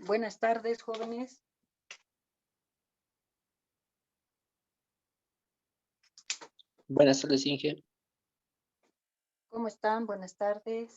Buenas tardes, jóvenes. Buenas tardes, Inge. ¿Cómo están? Buenas tardes.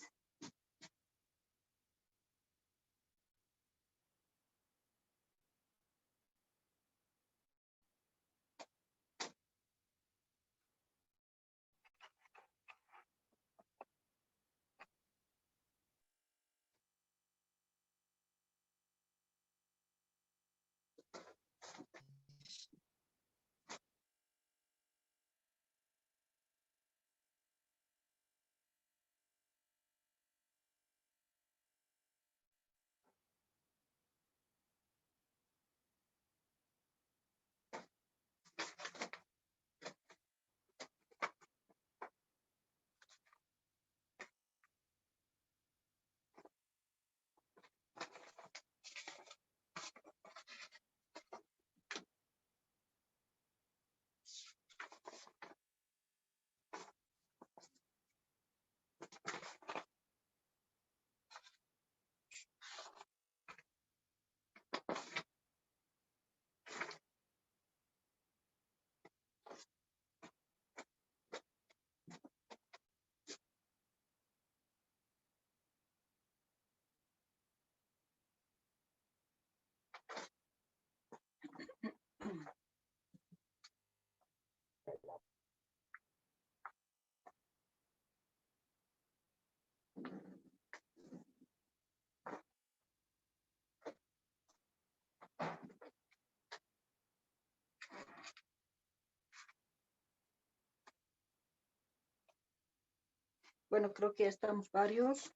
Bueno, creo que ya estamos varios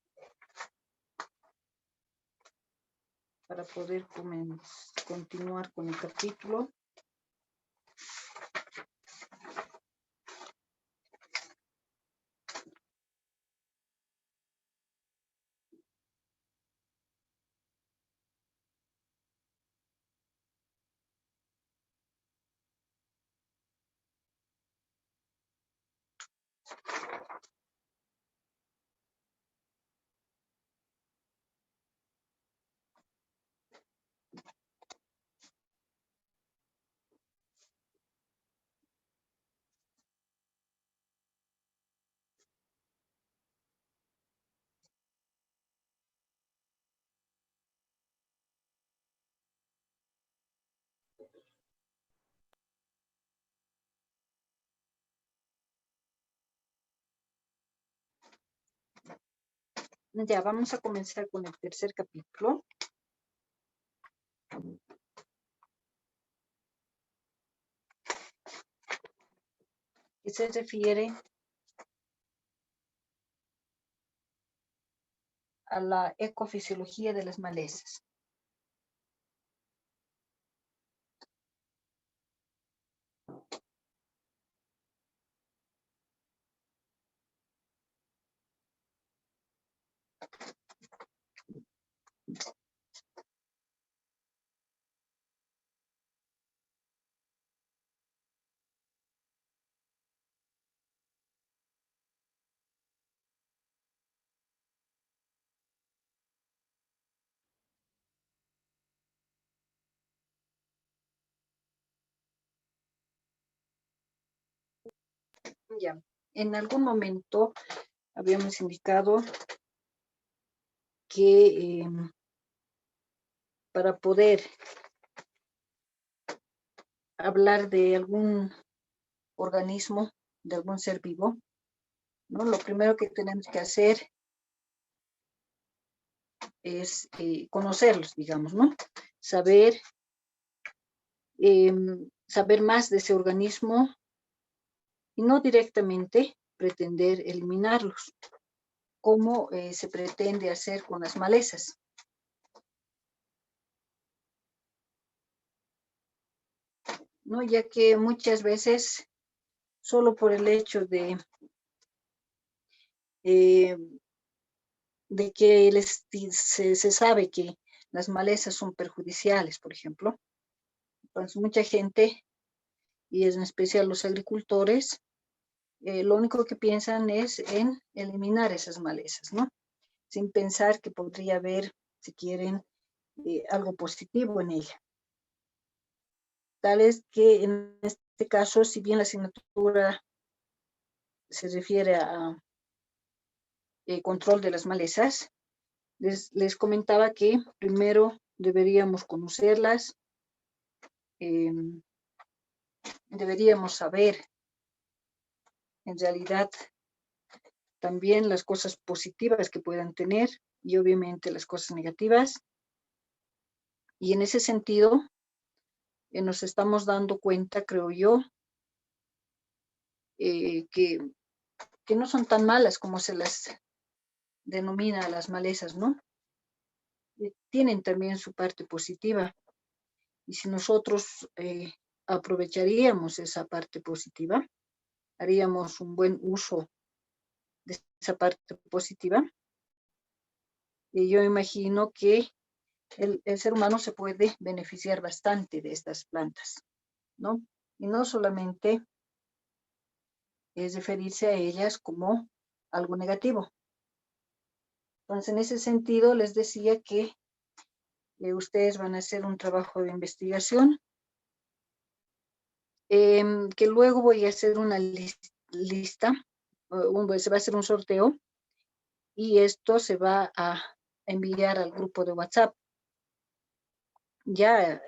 para poder continuar con el capítulo. Ya, vamos a comenzar con el tercer capítulo. Que se refiere a la ecofisiología de las malezas. Ya, en algún momento habíamos indicado que para poder hablar de algún organismo, de algún ser vivo, ¿no? Lo primero que tenemos que hacer es conocerlos, digamos, ¿no? Saber más de ese organismo y no directamente pretender eliminarlos, como se pretende hacer con las malezas. ¿No? Ya que muchas veces, solo por el hecho de que se sabe que las malezas son perjudiciales, por ejemplo, pues mucha gente, y en especial los agricultores, lo único que piensan es en eliminar esas malezas, ¿no? Sin pensar que podría haber, si quieren, algo positivo en ella. Tal es que en este caso, si bien la asignatura se refiere a control de las malezas, les comentaba que primero deberíamos conocerlas, deberíamos saber en realidad también las cosas positivas que puedan tener y obviamente las cosas negativas. Y en ese sentido, nos estamos dando cuenta, creo yo, que no son tan malas como se las denomina las malezas, ¿no? Tienen también su parte positiva. Y si nosotros aprovecharíamos esa parte positiva, haríamos un buen uso de esa parte positiva, y yo imagino que el ser humano se puede beneficiar bastante de estas plantas, ¿no? Y no solamente es referirse a ellas como algo negativo. Entonces, en ese sentido, les decía que ustedes van a hacer un trabajo de investigación, que luego voy a hacer una lista, se va a hacer un sorteo, y esto se va a enviar al grupo de WhatsApp. Ya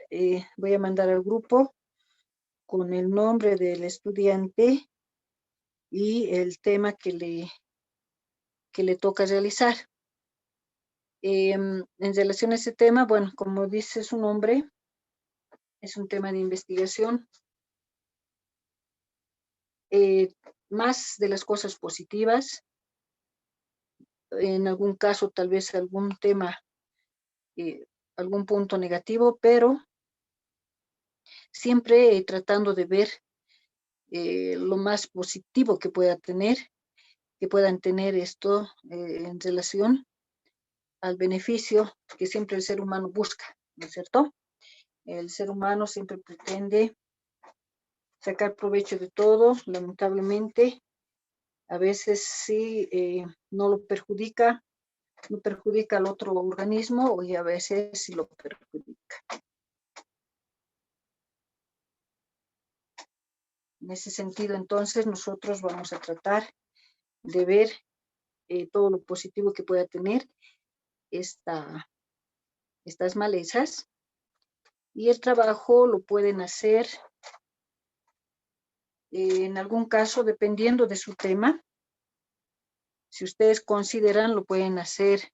voy a mandar al grupo con el nombre del estudiante y el tema que le toca realizar. En relación a ese tema, bueno, como dice su nombre, es un tema de investigación. Más de las cosas positivas, en algún caso tal vez algún tema, algún punto negativo, pero siempre tratando de ver lo más positivo que puedan tener esto en relación al beneficio que siempre el ser humano busca, ¿no es cierto? El ser humano siempre pretende sacar provecho de todo, lamentablemente, a veces sí no lo perjudica al otro organismo, y a veces sí lo perjudica. En ese sentido, entonces, nosotros vamos a tratar de ver todo lo positivo que pueda tener estas malezas, y el trabajo lo pueden hacer en algún caso dependiendo de su tema. Si ustedes consideran, lo pueden hacer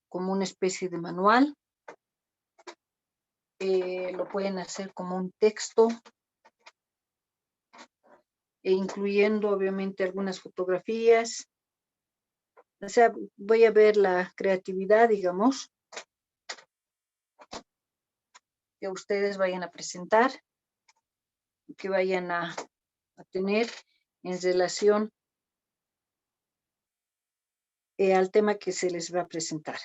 como una especie de manual, lo pueden hacer como un texto, incluyendo obviamente algunas fotografías. O sea, voy a ver la creatividad, digamos, que ustedes vayan a presentar, que vayan a tener en relación al tema que se les va a presentar.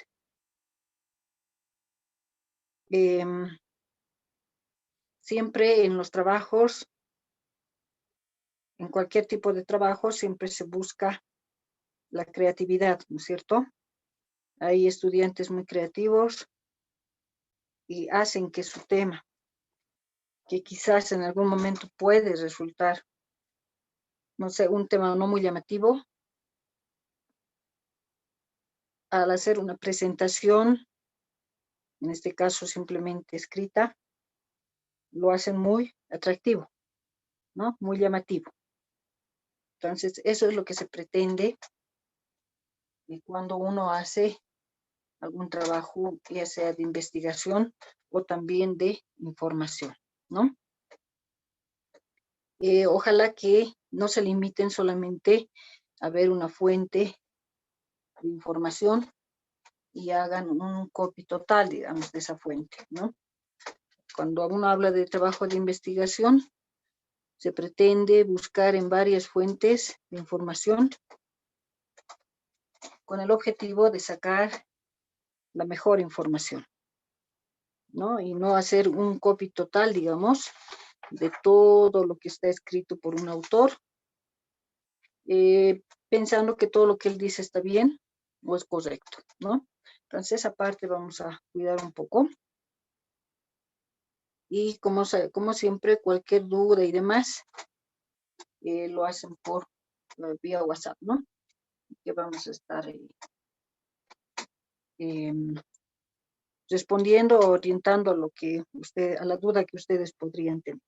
Siempre en los trabajos, en cualquier tipo de trabajo, siempre se busca la creatividad, ¿no es cierto? Hay estudiantes muy creativos y hacen que su tema, que quizás en algún momento puede resultar, no sé, un tema no muy llamativo, al hacer una presentación, en este caso simplemente escrita, lo hacen muy atractivo, ¿no? Muy llamativo. Entonces, eso es lo que se pretende cuando uno hace algún trabajo, ya sea de investigación o también de información, ¿no? Ojalá que no se limiten solamente a ver una fuente de información y hagan un copy total, digamos, de esa fuente, ¿no? Cuando uno habla de trabajo de investigación, se pretende buscar en varias fuentes de información con el objetivo de sacar la mejor información, ¿no? Y no hacer un copy total, digamos, de todo lo que está escrito por un autor, pensando que todo lo que él dice está bien o es correcto, ¿no? Entonces, esa parte vamos a cuidar un poco. Y como siempre, cualquier duda y demás, lo hacen por vía WhatsApp, ¿no? Que vamos a estar em, respondiendo, orientando a la duda que ustedes podrían tener.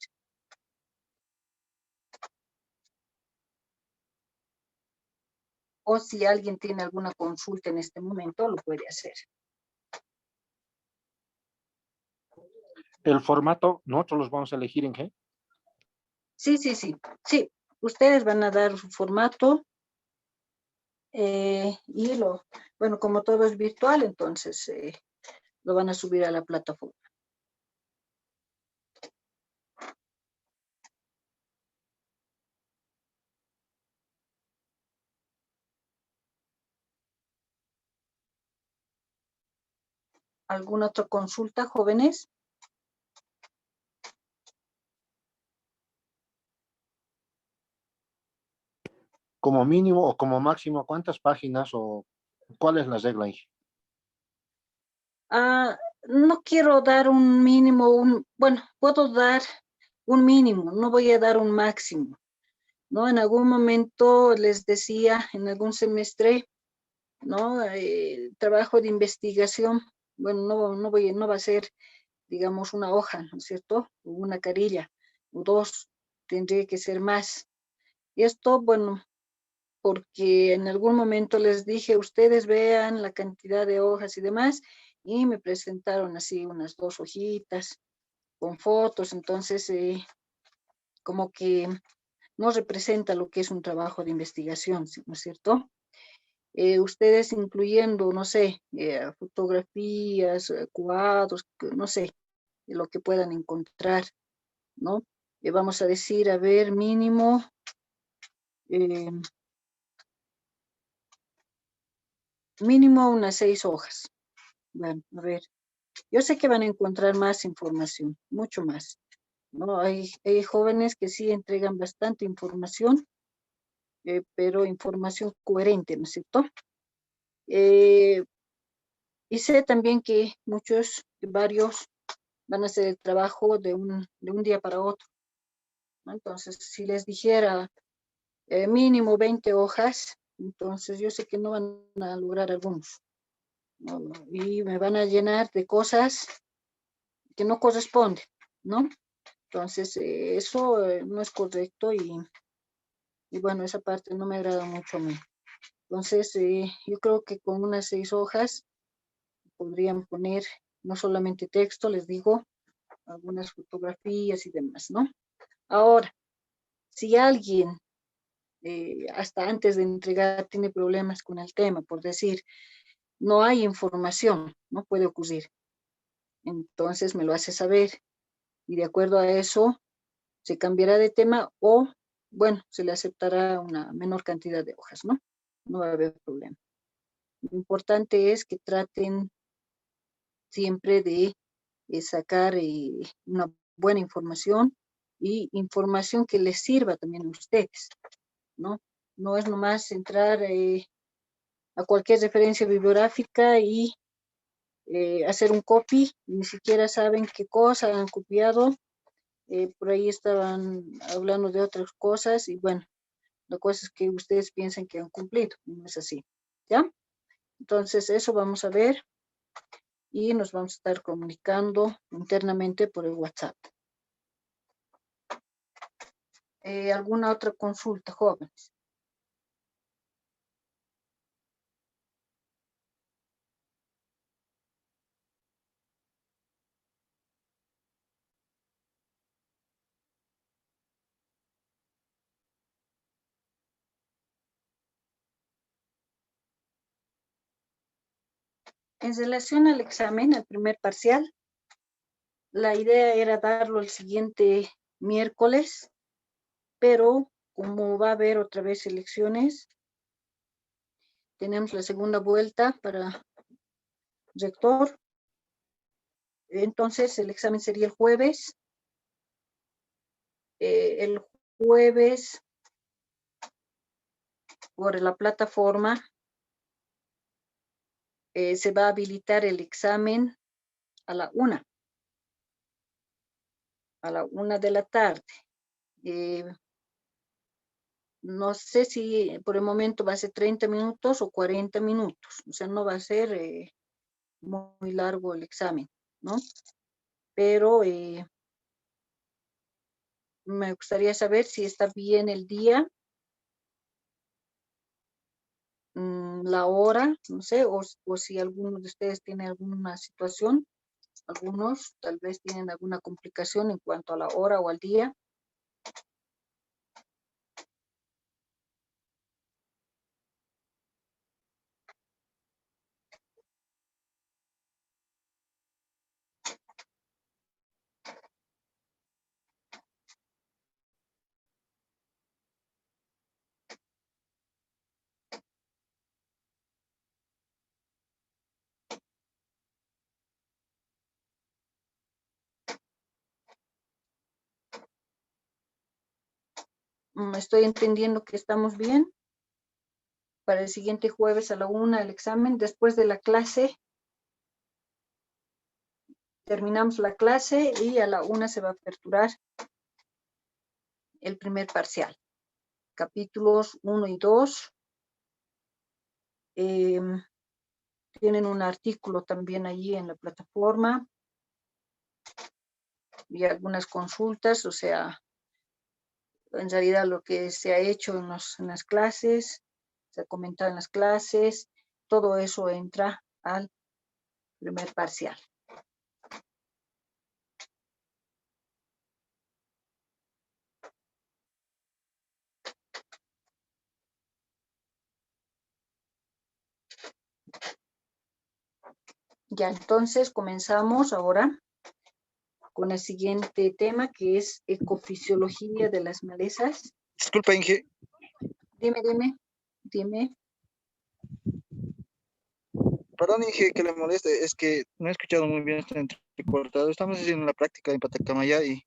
O si alguien tiene alguna consulta en este momento, lo puede hacer. El formato, nosotros los vamos a elegir en qué. Sí, sí, sí. Sí, ustedes van a dar su formato y bueno, como todo es virtual, entonces lo van a subir a la plataforma. ¿Alguna otra consulta, jóvenes? Como mínimo o como máximo, ¿cuántas páginas o cuál es la regla ahí? No quiero dar un mínimo, bueno, puedo dar un mínimo, no voy a dar un máximo, ¿no? En algún momento les decía, en algún semestre, ¿no? Trabajo de investigación, bueno, no va a ser, digamos, una hoja, ¿no es cierto? O una carilla, o dos, tendría que ser más. Y esto, bueno, porque en algún momento les dije, ustedes vean la cantidad de hojas y demás, y me presentaron así unas 2 hojitas con fotos, entonces como que no representa lo que es un trabajo de investigación, ¿no es cierto? Ustedes incluyendo, no sé, fotografías, cuadros, no sé, lo que puedan encontrar, ¿no? Vamos a decir, a ver, mínimo, eh, mínimo unas 6 hojas. Bueno, a ver, yo sé que van a encontrar más información, mucho más, ¿no? Hay jóvenes que sí entregan bastante información, pero información coherente, ¿no es cierto? Eh, y sé también que varios van a hacer el trabajo de un día para otro, ¿no? Entonces, si les dijera mínimo 20 hojas, entonces yo sé que no van a lograr algunos, ¿no? Y me van a llenar de cosas que no corresponden, ¿no? Entonces, eso no es correcto y bueno, esa parte no me agrada mucho a mí. Entonces, yo creo que con unas 6 hojas podrían poner no solamente texto, les digo, algunas fotografías y demás, ¿no? Ahora, si alguien hasta antes de entregar tiene problemas con el tema, por decir, no hay información, no puede ocurrir. Entonces me lo hace saber y de acuerdo a eso se cambiará de tema o, bueno, se le aceptará una menor cantidad de hojas, ¿no? No va a haber problema. Lo importante es que traten siempre de sacar una buena información y información que les sirva también a ustedes, ¿no? No es nomás entrar a cualquier referencia bibliográfica y hacer un copy, ni siquiera saben qué cosa han copiado, por ahí estaban hablando de otras cosas y bueno, la cosa es que ustedes piensan que han cumplido, no es así, ¿ya? Entonces eso vamos a ver y nos vamos a estar comunicando internamente por el WhatsApp. ¿Alguna otra consulta, jóvenes? En relación al examen, al primer parcial, la idea era darlo el siguiente miércoles, pero como va a haber otra vez elecciones, tenemos la segunda vuelta para rector, entonces el examen sería el jueves por la plataforma se va a habilitar el examen a la 1. A la 1 de la tarde. No sé si por el momento va a ser 30 minutos o 40 minutos. O sea, no va a ser muy largo el examen, ¿no? Pero me gustaría saber si está bien el día, la hora, no sé, o si alguno de ustedes tiene alguna situación. Algunos tal vez tienen alguna complicación en cuanto a la hora o al día. Estoy entendiendo que estamos bien. Para el siguiente jueves a la 1 el examen. Después de la clase, terminamos la clase y a la 1 se va a aperturar el primer parcial. Capítulos 1 y 2. Tienen un artículo también allí en la plataforma y algunas consultas, o sea, en realidad lo que se ha hecho en las clases, se ha comentado en las clases, todo eso entra al primer parcial. Ya, entonces comenzamos ahora con el siguiente tema, que es ecofisiología de las malezas. Disculpa, Inge. Dime. Perdón, Inge, que le moleste. Es que no he escuchado muy bien, está entrecortado. Estamos haciendo la práctica en Patacamaya y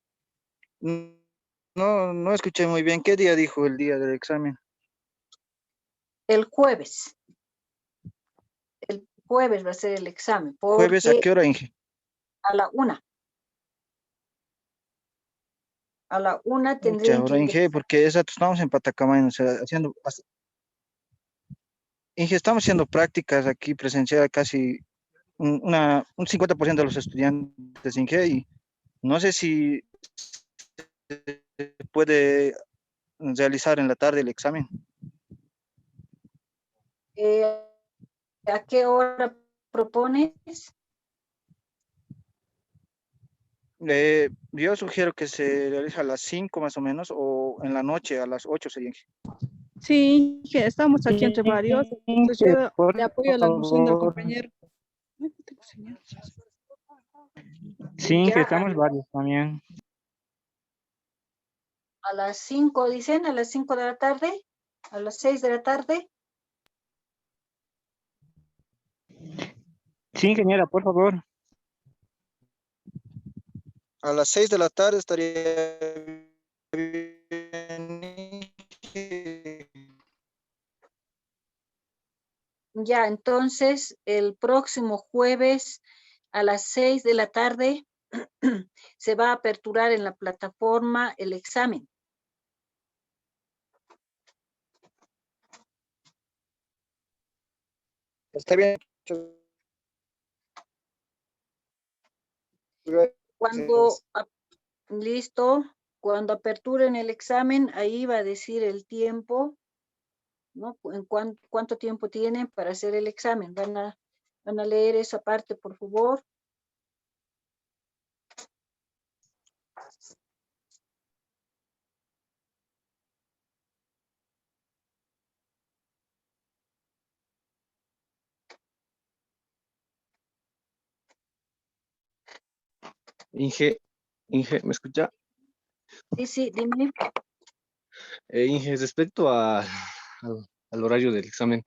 no escuché muy bien. ¿Qué día dijo el día del examen? El jueves. El jueves va a ser el examen. ¿Jueves a Porque qué hora, Inge? a la 1. A la 1 Mucha tendrían que hora, Inge, ingresar. porque exacto, estamos en Patacamaya, o sea, Inge, estamos haciendo prácticas aquí presencial casi un 50% de los estudiantes, Inge, y no sé si se puede realizar en la tarde el examen. ¿A qué hora propones? Yo sugiero que se realice a las 5 más o menos, o en la noche a las 8 sería. Sí, que estamos aquí entre varios. Entonces yo Por le apoyo la noción del favor. compañero. Ay, no tengo señal. Sí, que Ya, estamos varios también. a las 5, dicen, a las 5 de la tarde, a las 6 de la tarde. Sí, ingeniera, por favor. A las 6 de la tarde estaría bien. Ya, entonces, el próximo jueves a las 6 de la tarde se va a aperturar en la plataforma el examen. Está bien. Cuando, Gracias. listo, cuando aperturen el examen, ahí va a decir el tiempo, ¿no? ¿Cuánto tiempo tienen para hacer el examen? Van a leer esa parte, por favor. Inge, ¿me escucha? Sí, dime. Inge, respecto al horario del examen,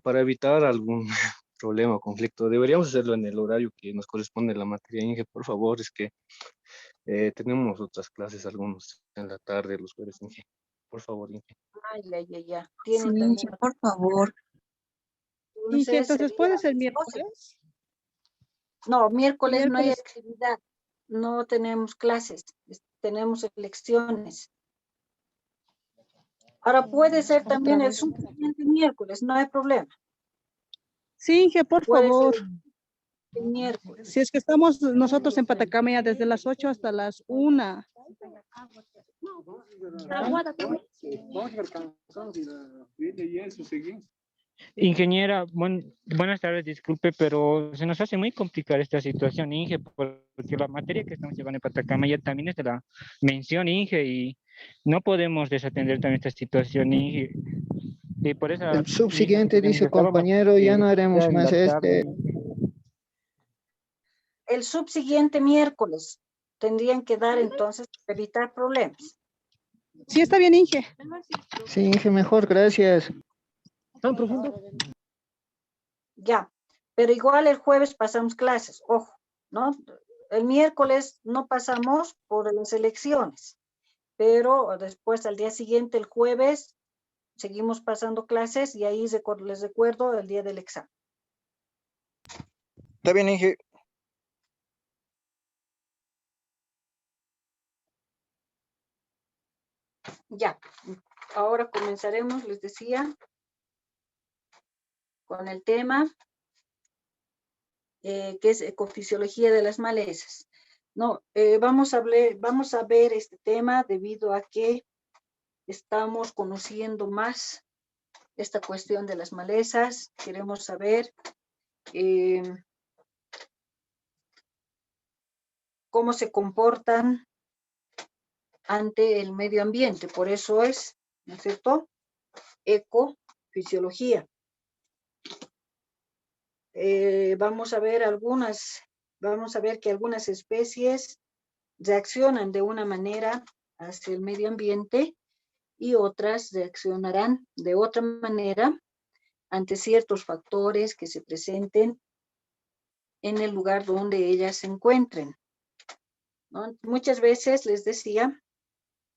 para evitar algún problema o conflicto, deberíamos hacerlo en el horario que nos corresponde la materia. Inge, por favor, es que tenemos otras clases, algunos en la tarde, los jueves, Inge. Por favor, Inge. Ay, ya. Sí, Tienen también por favor. Inge, entonces sería puede ser 12. miércoles. No, miércoles no hay Miércoles. actividad, no tenemos clases, tenemos elecciones. Ahora puede ser Otra también el vez. subsiguiente miércoles, no hay problema. Sí, Inge, por Puede ser favor. el miércoles. Si es que estamos nosotros en Patacamaya desde las 8 hasta las 1. Ingeniera, buenas tardes, disculpe, pero se nos hace muy complicada esta situación, Inge, porque la materia que estamos llevando en Patacamaya también es de la mención, Inge, y no podemos desatender también esta situación, Inge. Y por esa El subsiguiente, dice necesitábamos compañero, ya que no haremos sea en más la tarde, El subsiguiente miércoles tendrían que dar entonces para evitar problemas. Sí, está bien, Inge. Sí, Inge, mejor, gracias. Ya, pero igual el jueves pasamos clases, ojo, ¿no? El miércoles no pasamos por las elecciones, pero después al día siguiente, el jueves, seguimos pasando clases y ahí les recuerdo el día del examen. Está bien, Inge. Ya, ahora comenzaremos, les decía, con el tema que es ecofisiología de las malezas. No, vamos a ver este tema debido a que estamos conociendo más esta cuestión de las malezas. Queremos saber cómo se comportan ante el medio ambiente. Por eso es, ¿no es cierto?, ecofisiología. Vamos a ver que algunas especies reaccionan de una manera hacia el medio ambiente y otras reaccionarán de otra manera ante ciertos factores que se presenten en el lugar donde ellas se encuentren, ¿no? Muchas veces, les decía,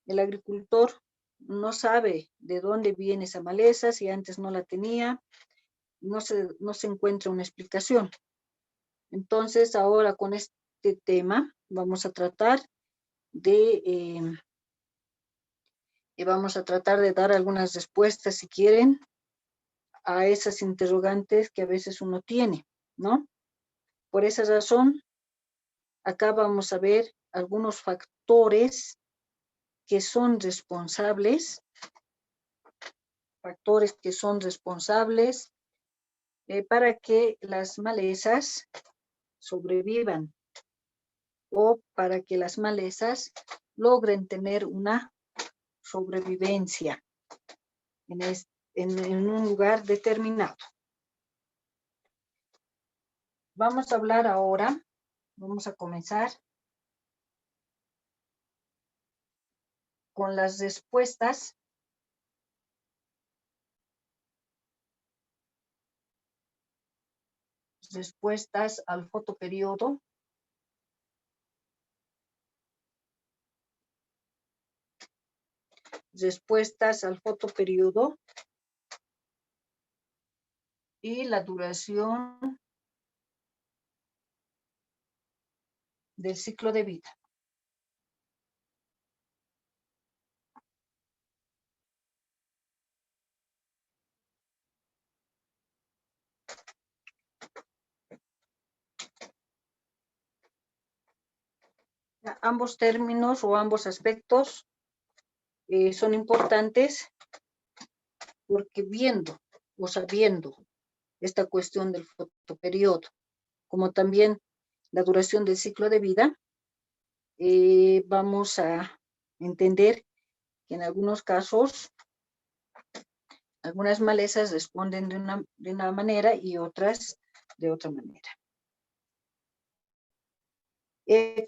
el agricultor no sabe de dónde viene esa maleza, si antes no la tenía, no se encuentra una explicación. Entonces, ahora con este tema vamos a tratar de dar algunas respuestas, si quieren, a esas interrogantes que a veces uno tiene, ¿no? Por esa razón, acá vamos a ver algunos factores que son responsables, para que las malezas sobrevivan o para que las malezas logren tener una sobrevivencia en un lugar determinado. Vamos a hablar ahora, vamos a comenzar con las respuestas al fotoperiodo. Respuestas al fotoperiodo y la duración del ciclo de vida. Ambos términos o ambos aspectos son importantes porque viendo o sabiendo esta cuestión del fotoperiodo, como también la duración del ciclo de vida, vamos a entender que en algunos casos algunas malezas responden de una manera y otras de otra manera.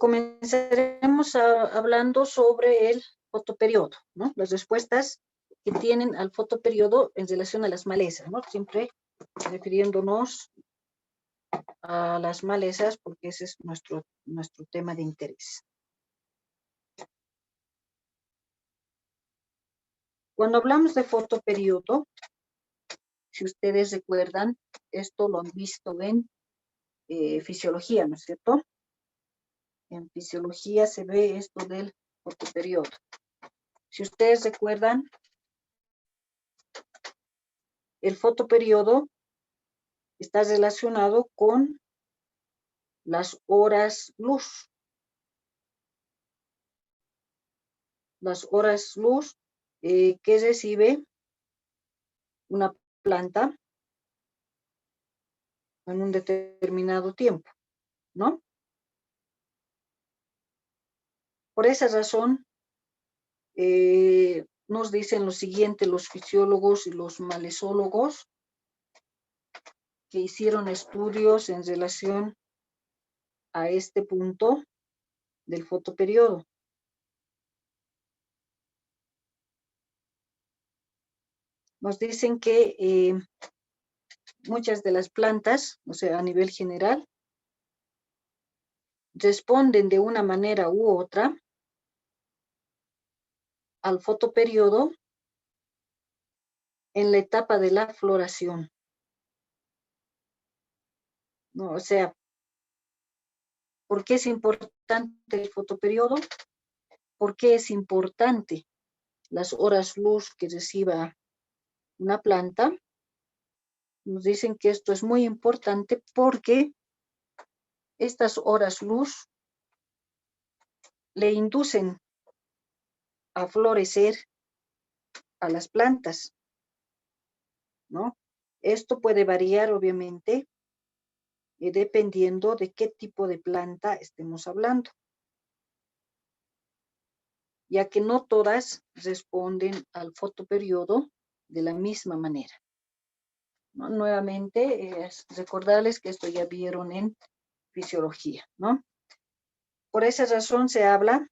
Comenzaremos hablando sobre el fotoperiodo, ¿no? Las respuestas que tienen al fotoperiodo en relación a las malezas, ¿no? Siempre refiriéndonos a las malezas porque ese es nuestro tema de interés. Cuando hablamos de fotoperiodo, Si ustedes recuerdan, esto lo han visto en fisiología, ¿no es cierto? En fisiología se ve esto del fotoperiodo. Si ustedes recuerdan, el fotoperiodo está relacionado con las horas luz. Las horas luz que recibe una planta en un determinado tiempo, ¿no? Por esa razón, nos dicen lo siguiente los fisiólogos y los malezólogos que hicieron estudios en relación a este punto del fotoperiodo. Nos dicen que muchas de las plantas, o sea, a nivel general, responden de una manera u otra al fotoperiodo en la etapa de la floración. ¿No? O sea, ¿por qué es importante el fotoperiodo? ¿Por qué es importante las horas luz que reciba una planta? Nos dicen que esto es muy importante porque estas horas luz le inducen a florecer a las plantas, ¿no? Esto puede variar, obviamente, dependiendo de qué tipo de planta estemos hablando, ya que no todas responden al fotoperiodo de la misma manera, ¿no? Nuevamente, recordarles que esto ya vieron en fisiología, ¿no? Por esa razón se habla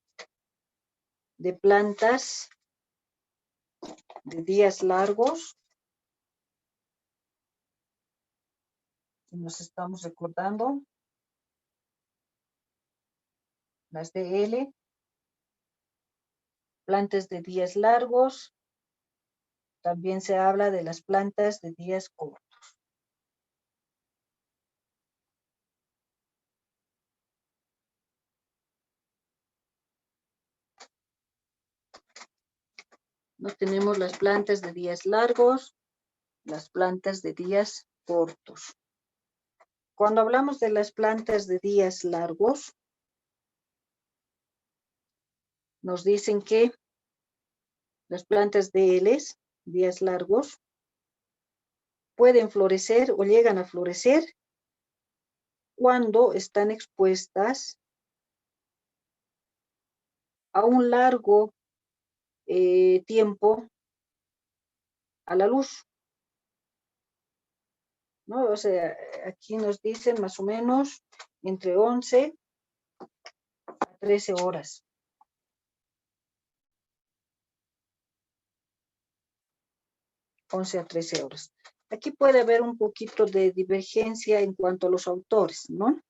de plantas de días largos. Nos estamos recordando las DL, plantas de días largos. También se habla de las plantas de días cortos. No tenemos las plantas de días largos, las plantas de días cortos. Cuando hablamos de las plantas de días largos, nos dicen que las plantas de días largos, pueden florecer o llegan a florecer cuando están expuestas a un largo tiempo a la luz, ¿no? O sea, aquí nos dicen más o menos entre 11 a 13 horas. Aquí puede haber un poquito de divergencia en cuanto a los autores, ¿no?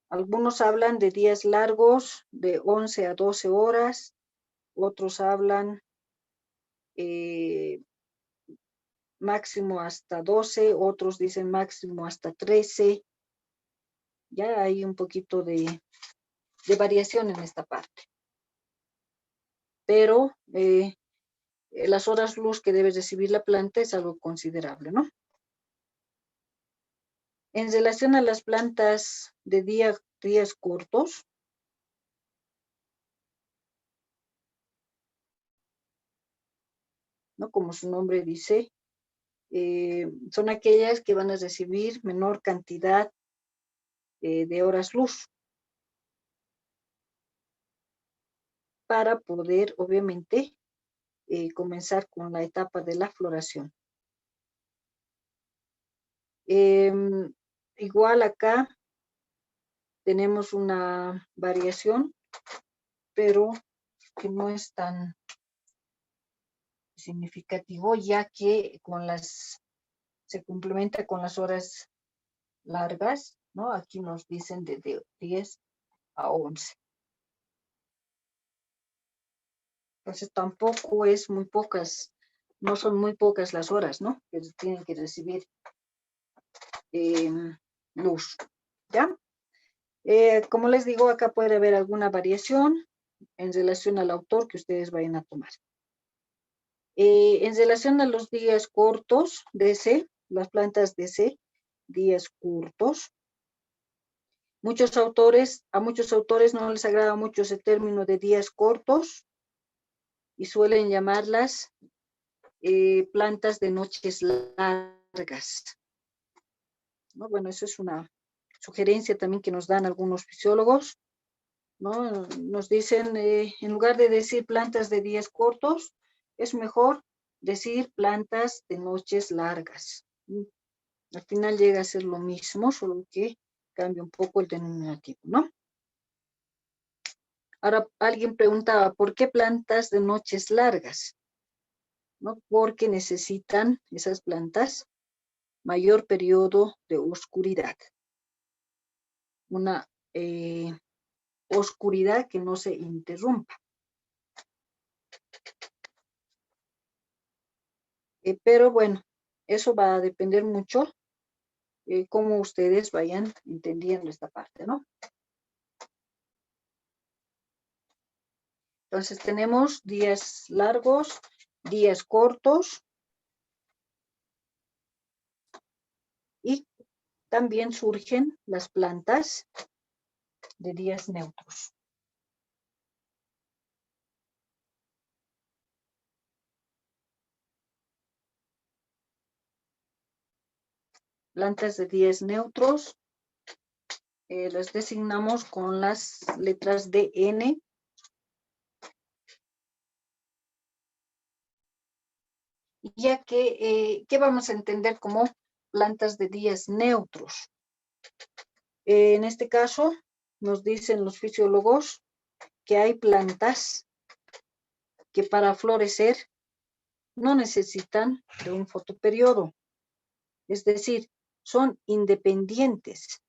Algunos hablan de días largos de 11 a 12 horas, otros hablan máximo hasta 12, otros dicen máximo hasta 13. Ya hay un poquito de variación en esta parte. Pero las horas luz que debe recibir la planta es algo considerable, ¿no? En relación a las plantas de días cortos, ¿no? Como su nombre dice, son aquellas que van a recibir menor cantidad de horas luz para poder, obviamente, comenzar con la etapa de la floración. Igual acá tenemos una variación, pero que no es tan significativo, ya que se complementa con las horas largas, ¿no? Aquí nos dicen de 10 a 11. Entonces tampoco es muy pocas no son muy pocas las horas, ¿no? Que tienen que recibir luz, ¿ya? Como les digo, acá puede haber alguna variación en relación al autor que ustedes vayan a tomar. En relación a los días cortos, DC, las plantas DC, días cortos, a muchos autores no les agrada mucho ese término de días cortos y suelen llamarlas plantas de noches largas, ¿no? Bueno, eso es una sugerencia también que nos dan algunos fisiólogos, ¿no? Nos dicen, en lugar de decir plantas de días cortos, es mejor decir plantas de noches largas. Al final llega a ser lo mismo, solo que cambia un poco el denominativo, ¿no? Ahora, alguien preguntaba, ¿por qué plantas de noches largas? ¿No? Porque necesitan esas plantas mayor periodo de oscuridad. Una oscuridad que no se interrumpa. Pero bueno, eso va a depender mucho cómo ustedes vayan entendiendo esta parte, ¿no? Entonces tenemos días largos, días cortos y también surgen las plantas de días neutros. Plantas de días neutros las designamos con las letras DN. Ya que, ¿qué vamos a entender como plantas de días neutros? En este caso, nos dicen los fisiólogos que hay plantas que para florecer no necesitan de un fotoperiodo. Es decir, son independientes,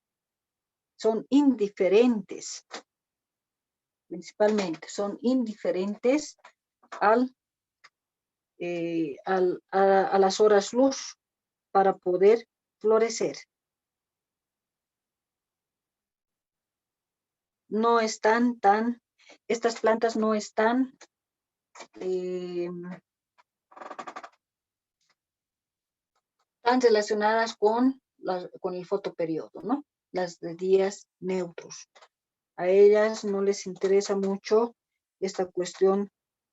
son indiferentes, principalmente, son indiferentes a las horas luz para poder florecer. No están estas plantas no están tan relacionadas con el fotoperiodo, ¿no? Las de días neutros. A ellas no les interesa mucho esta cuestión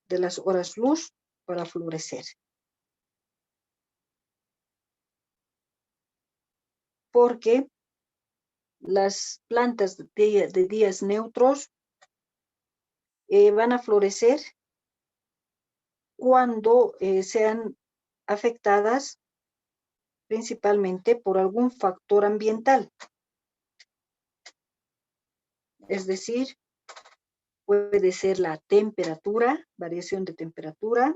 de las horas luz para florecer. Porque las plantas de días neutros van a florecer cuando sean afectadas principalmente por algún factor ambiental. Es decir, puede ser la temperatura, variación de temperatura,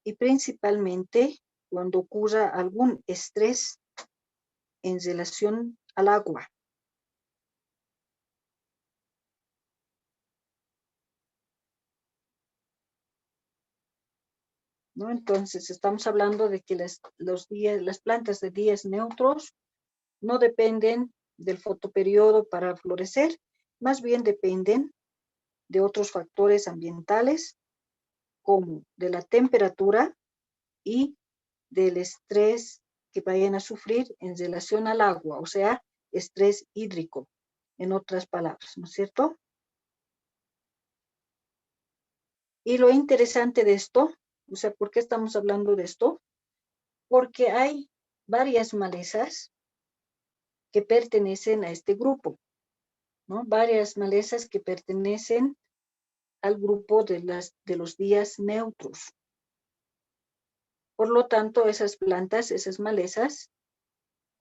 y principalmente cuando ocurra algún estrés en relación al agua. ¿No? Entonces, estamos hablando de que las plantas de días neutros no dependen del fotoperiodo para florecer, más bien dependen de otros factores ambientales, como de la temperatura y del estrés que vayan a sufrir en relación al agua, o sea, estrés hídrico, en otras palabras, ¿no es cierto? Y lo interesante de esto, o sea, ¿por qué estamos hablando de esto? Porque hay varias malezas que pertenecen a este grupo, ¿no? Varias malezas que pertenecen al grupo de los días neutros. Por lo tanto, esas plantas, esas malezas,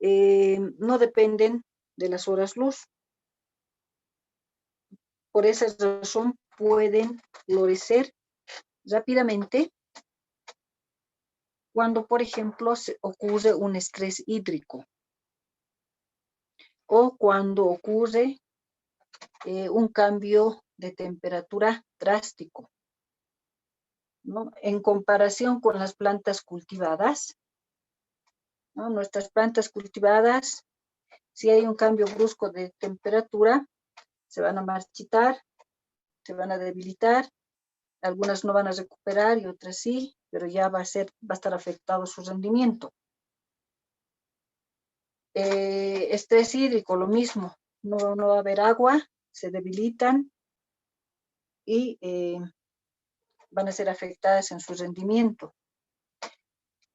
no dependen de las horas luz. Por esa razón pueden florecer rápidamente cuando, por ejemplo, ocurre un estrés hídrico o cuando ocurre un cambio de temperatura drástico, ¿no? En comparación con las plantas cultivadas, ¿no? Nuestras plantas cultivadas, si hay un cambio brusco de temperatura, se van a marchitar, se van a debilitar, algunas no van a recuperar y otras sí, pero ya va a estar afectado su rendimiento. Estrés hídrico, lo mismo, no va a haber agua, se debilitan y van a ser afectadas en su rendimiento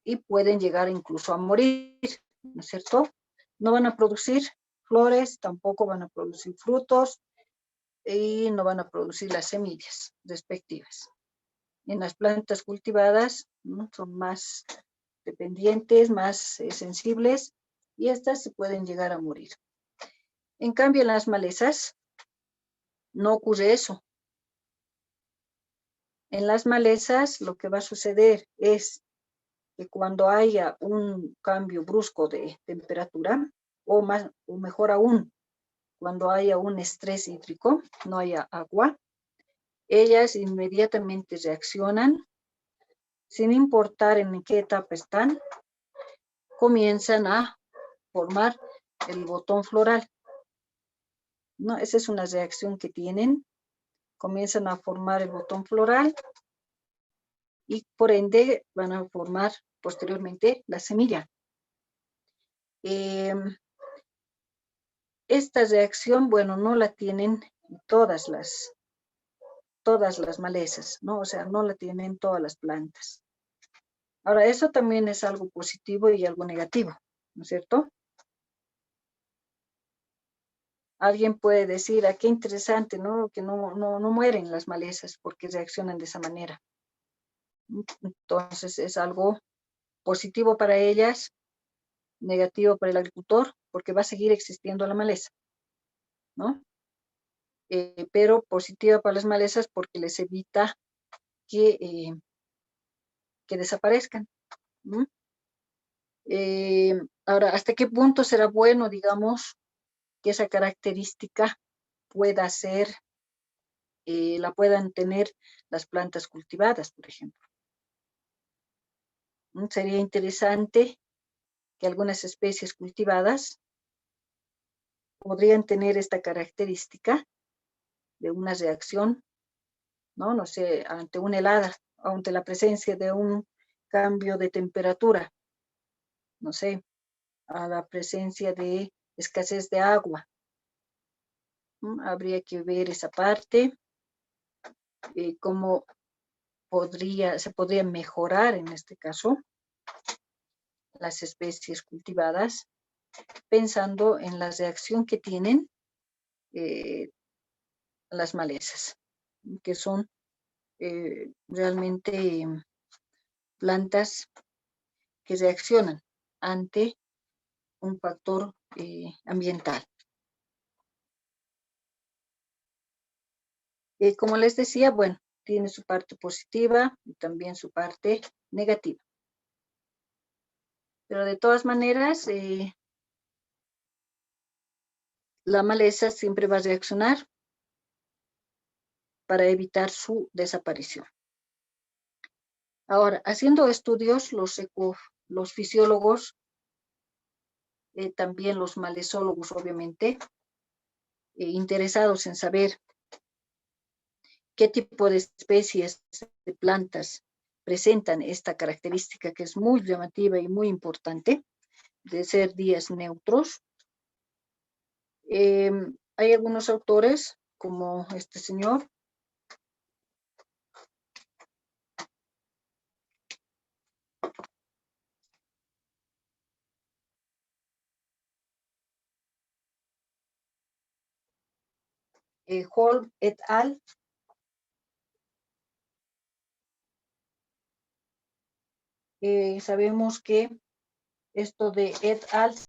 y pueden llegar incluso a morir, ¿no es cierto? No van a producir flores, tampoco van a producir frutos y no van a producir las semillas respectivas. En las plantas cultivadas, ¿no? Son más dependientes, más sensibles y estas se pueden llegar a morir. En cambio, en las malezas no ocurre eso. En las malezas lo que va a suceder es que cuando haya un cambio brusco de temperatura, o mejor aún, cuando haya un estrés hídrico, no haya agua, ellas inmediatamente reaccionan, sin importar en qué etapa están, comienzan a formar el botón floral, ¿no? Esa es una reacción que tienen, comienzan a formar el botón floral y por ende van a formar posteriormente la semilla. Esta reacción, bueno, no la tienen todas las malezas, ¿no? O sea, no la tienen todas las plantas. Ahora, eso también es algo positivo y algo negativo, ¿no es cierto? Alguien puede decir, qué interesante, ¿no? Que no mueren las malezas porque reaccionan de esa manera. Entonces, es algo positivo para ellas, negativo para el agricultor, porque va a seguir existiendo la maleza, ¿no? Pero positiva para las malezas porque les evita que desaparezcan, ¿no? Ahora, ¿hasta qué punto será bueno, digamos, que esa característica pueda ser, la puedan tener las plantas cultivadas, por ejemplo? Sería interesante que algunas especies cultivadas podrían tener esta característica de una reacción, ¿no? No sé, ante una helada, ante la presencia de un cambio de temperatura, no sé, a la presencia de escasez de agua. Habría que ver esa parte, cómo se podría mejorar en este caso las especies cultivadas, pensando en la reacción que tienen las malezas, que son realmente plantas que reaccionan ante un factor ambiental. Como les decía, bueno, tiene su parte positiva y también su parte negativa. Pero de todas maneras, la maleza siempre va a reaccionar para evitar su desaparición. Ahora, haciendo estudios, los fisiólogos, también los malezólogos, obviamente, interesados en saber qué tipo de especies de plantas presentan esta característica que es muy llamativa y muy importante, de ser días neutros. Hay algunos autores, como este señor, Holm et al. Sabemos que esto de et al.